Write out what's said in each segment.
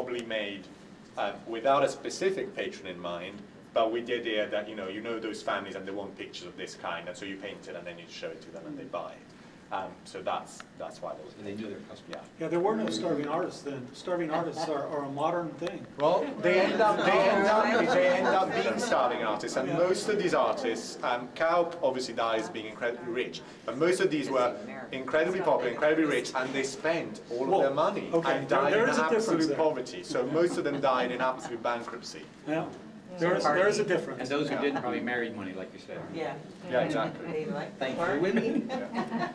probably made without a specific patron in mind, but with the idea that you know those families and they want pictures of this kind, and so you paint it and then you show it to them and they buy it. So that's why there was. And they knew their customer. Yeah. Yeah, there were no starving artists then. Starving artists are a modern thing. Well, they end up being starving artists, and most of these artists, Kaup obviously dies being incredibly rich, but most of these were incredibly popular, incredibly rich, and they spent all of their money and died in absolute poverty. So most of them died in absolute bankruptcy. Yeah. There is a difference. And those who didn't probably married money, like you said. Yeah. Yeah, exactly. They like Thanks the for party. women.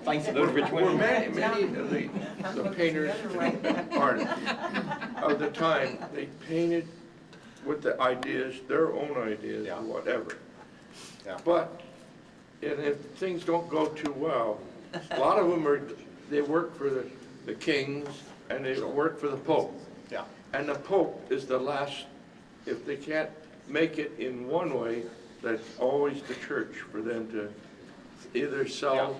Thanks to those rich women. Many of the painters, artists of the time, they painted with the ideas, their own ideas, or whatever. Yeah. But and if things don't go too well, a lot of them they work for the kings and they work for the Pope. Yeah. And the Pope is the last, if they can't make it in one way, that's always the church for them to either sell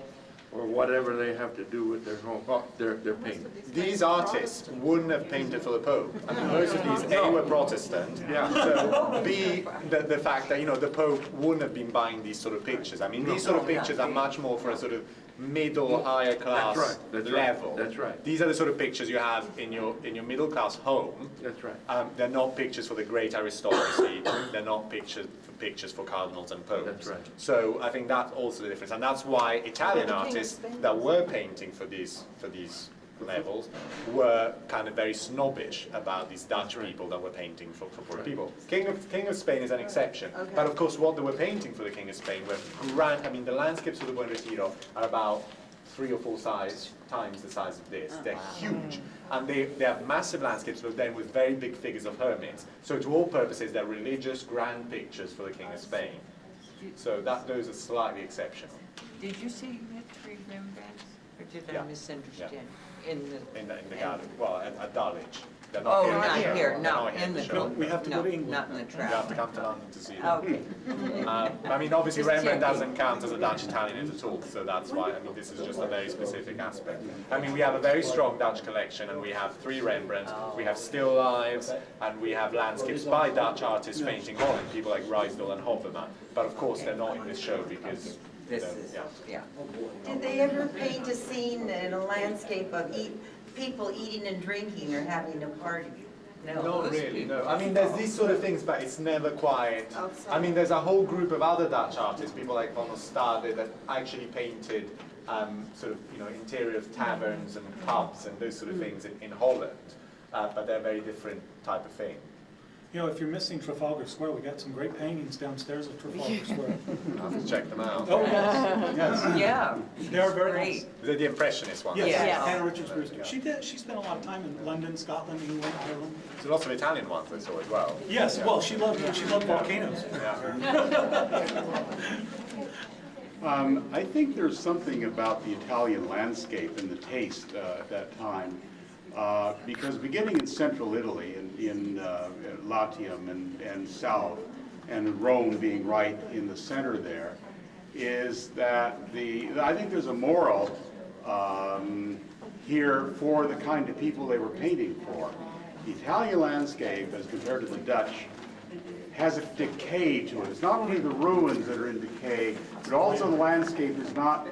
or whatever they have to do with their home, their painting. These artists wouldn't have painted for the Pope. I mean, most of these, A, were Protestant, so B, the fact that, the Pope wouldn't have been buying these sort of pictures. I mean, these sort of pictures are much more for a sort of middle, higher class level. That's right. These are the sort of pictures you have in your middle class home. That's right. They're not pictures for the great aristocracy. They're not pictures for cardinals and popes. That's right. So I think that's also the difference, and that's why Italian artists that were painting for these levels were kind of very snobbish about these Dutch people that were painting for poor people. King of Spain is an exception, but of course what they were painting for the King of Spain were grand. I mean, the landscapes for the Buen Retiro are about 3 or 4 times the size of this. They're huge, and they have massive landscapes, but then with very big figures of hermits. So to all purposes, they're religious, grand pictures for the King of Spain. So those are slightly exceptional. Did you see three Rembrandts, or did I misunderstand? Yeah. In the garden, well, at Dulwich. They're Oh, not not here. here, They're no, not here in the show. We have to go to England. Not in the You have to travel. come to London to see them. Okay. I mean, obviously Just Rembrandt checking. doesn't count as a Dutch Italianate at all, so that's why, I mean, this is just a very specific aspect. I mean, we have a very strong Dutch collection, and we have 3 Rembrandts, we have still lifes, and we have landscapes by Dutch artists painting Holland, people like Ruysdael and Hofferman. But of course, they're not in this show because, This is, yeah. Did they ever paint a scene in a landscape of people eating and drinking or having a party? No. Not really, no. I mean, there's these sort of things, but it's never quite. I mean, there's a whole group of other Dutch artists, people like Van Ostade, that actually painted sort of, interior of taverns and pubs and those sort of things in Holland. But they're a very different type of thing. If you're missing Trafalgar Square, we got some great paintings downstairs at Trafalgar Square. I'll have to check them out. Oh, yes. Yes. Yeah. They're very Great. nice. They're the Impressionist ones. Yes. Yeah. Hannah Richards Brewster. She spent a lot of time in London, Scotland, England, Ireland. There's lots of Italian ones I saw as well. Yes, well, she loved volcanoes. Yeah. I think there's something about the Italian landscape and the taste at that time, because beginning in central Italy, in Latium and south, and Rome being right in the center there, is that I think there's a moral here for the kind of people they were painting for. The Italian landscape, as compared to the Dutch, has a decay to it. It's not only the ruins that are in decay, but also the landscape is not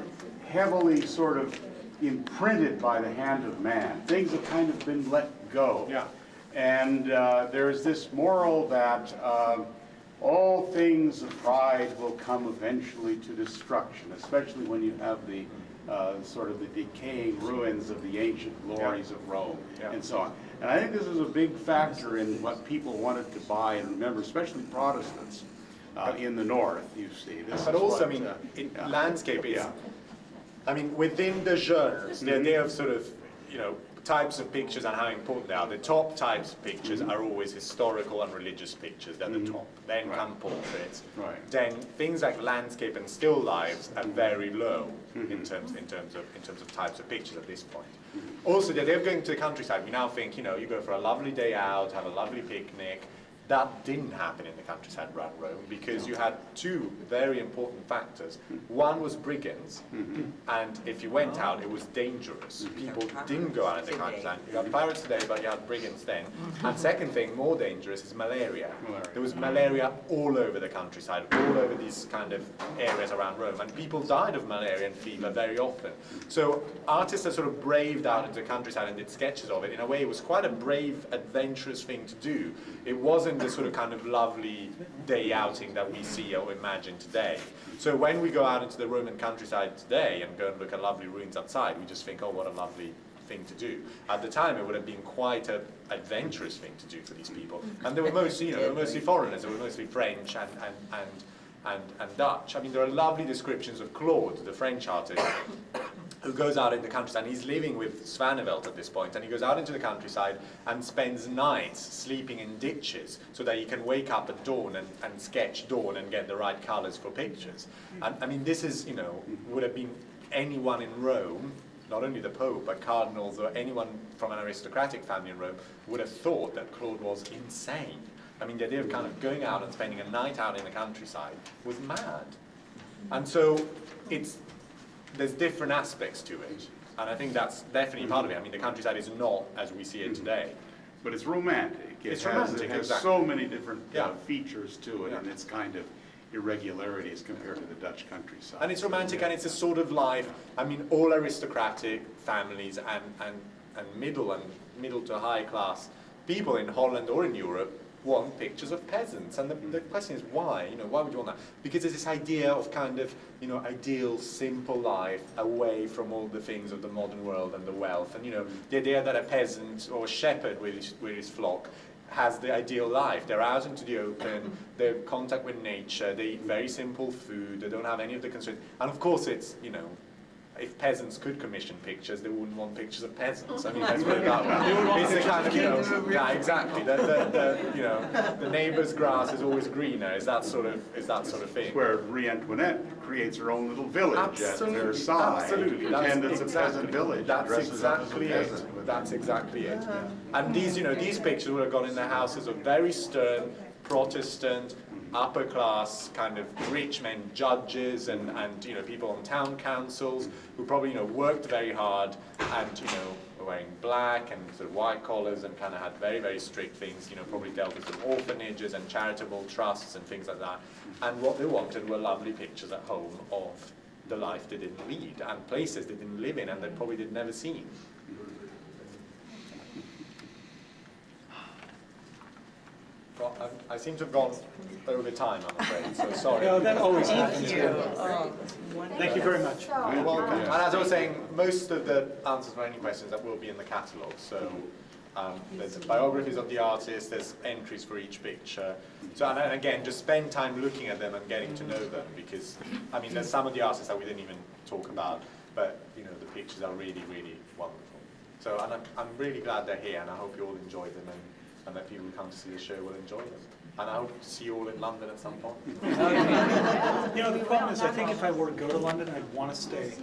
heavily sort of imprinted by the hand of man. Things have kind of been let go. Yeah. And there's this moral that all things of pride will come eventually to destruction, especially when you have the sort of the decaying ruins of the ancient glories of Rome and so on. And I think this is a big factor in what people wanted to buy and remember, especially Protestants in the north, you see. But also, I mean, landscape is, I mean, within the genres, the idea of sort of, types of pictures and how important they are. The top types of pictures are always historical and religious pictures. They're the top. Then come portraits. Then things like landscape and still lives are very low in terms of types of pictures at this point. Also, the idea of going to the countryside, we now think, you go for a lovely day out, have a lovely picnic, That didn't happen in the countryside around Rome because you had two very important factors. One was brigands, and if you went out, it was dangerous. People didn't go out in the countryside. You had pirates today, but you had brigands then. And second thing, more dangerous, is malaria. There was malaria all over the countryside, all over these kind of areas around Rome, and people died of malaria and fever very often. So artists have sort of braved out into the countryside and did sketches of it. In a way, it was quite a brave, adventurous thing to do. It wasn't the sort of kind of lovely day outing that we see or imagine today. So when we go out into the Roman countryside today and go and look at lovely ruins outside, we just think, oh, what a lovely thing to do. At the time, it would have been quite an adventurous thing to do for these people. And they were mostly, they were mostly foreigners. They were mostly French and Dutch. I mean, there are lovely descriptions of Claude, the French artist, who goes out in the countryside, and he's living with Svanevelt at this point, and he goes out into the countryside and spends nights sleeping in ditches so that he can wake up at dawn and sketch dawn and get the right colors for pictures. And I mean, this is, would have been anyone in Rome, not only the Pope, but cardinals or anyone from an aristocratic family in Rome would have thought that Claude was insane. I mean, the idea of kind of going out and spending a night out in the countryside was mad. And so there's different aspects to it, and I think that's definitely part of it. I mean, the countryside is not as we see it today. But it's romantic. It has exactly. so many different features to it, and its kind of irregularities compared to the Dutch countryside. And it's romantic, and it's a sort of life. I mean, all aristocratic families and middle to high class people in Holland or in Europe want pictures of peasants, and the question is why? Why would you want that? Because there's this idea of kind of, ideal, simple life away from all the things of the modern world and the wealth, and the idea that a peasant or a shepherd with his flock has the ideal life. They're out into the open, they're in contact with nature, they eat very simple food, they don't have any of the constraints, and of course it's, if peasants could commission pictures, they wouldn't want pictures of peasants. I mean, let's put it that way. It's the kind of, yeah, exactly. The neighbour's grass is always greener. Is that sort of thing? Where Marie Antoinette creates her own little village at Versailles. Absolutely. To pretend it's a peasant village. That's exactly it. That's exactly it. And these pictures would have gone in the houses of very stern Protestant, upper class kind of rich men, judges and people on town councils who probably worked very hard and were wearing black and sort of white collars and kind of had very, very strict things, probably dealt with some orphanages and charitable trusts and things like that. And what they wanted were lovely pictures at home of the life they didn't lead and places they didn't live in and they probably did never seen. Well, I seem to have gone over time, I'm afraid, so sorry. No, that always happens. Thank you. Thank you very much. You're welcome. And as I was saying, most of the answers for any questions that will be in the catalogue. So there's biographies of the artists, there's entries for each picture. So and again, just spend time looking at them and getting to know them, because I mean, there's some of the artists that we didn't even talk about, but the pictures are really, really wonderful. So and I'm really glad they're here, and I hope you all enjoy them, and that people who come to see the show will enjoy them. And I hope to see you all in London at some point. The problem is, I think if I were to go to London, I'd want to stay.